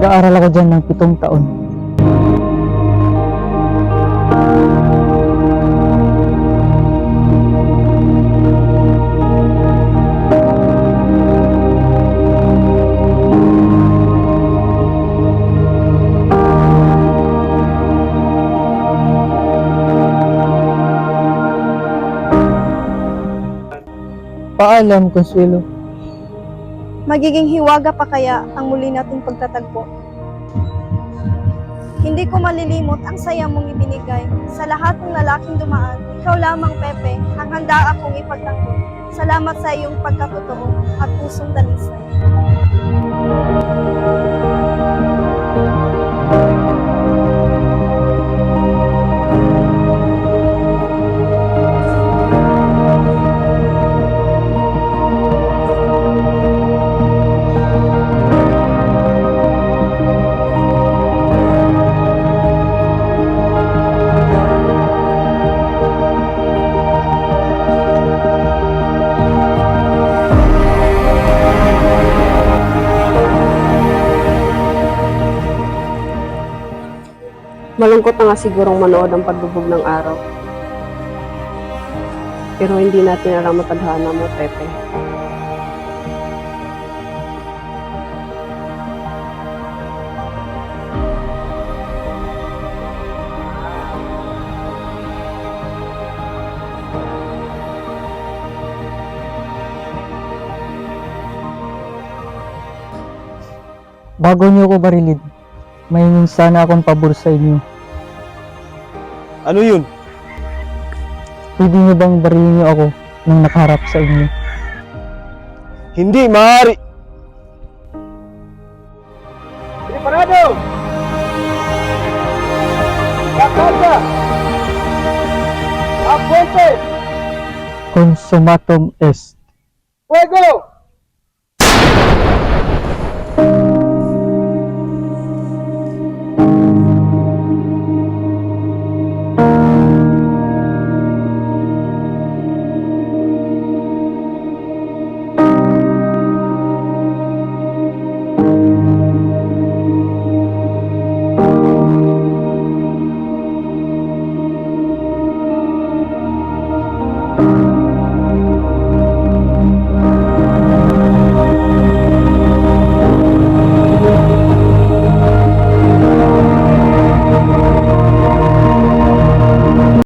Nag-aaral ako dyan ng 7 taon. Paalam, Consuelo. Magiging hiwaga pa kaya ang muli nating pagtatagpo? Hindi ko malilimot ang saya mong ibinigay. Sa lahat ng lalaking dumaan, ikaw lamang, Pepe, ang handa akong ipagtanggol. Salamat sa iyong pagkatotoo at pusong dalisay. Malungkot na nga sigurong manood ang pagbubog ng araw. Pero hindi natin alam matadhana mo, Pepe. Bago niyo ko barilin, may sana akong pabor sa inyo. Ano yun? Pwede niyo bang barilin niyo ako nang nakaharap sa inyo? Hindi maaari! Preparado! Kakalda! Apunte! Consumatum est. Fuego!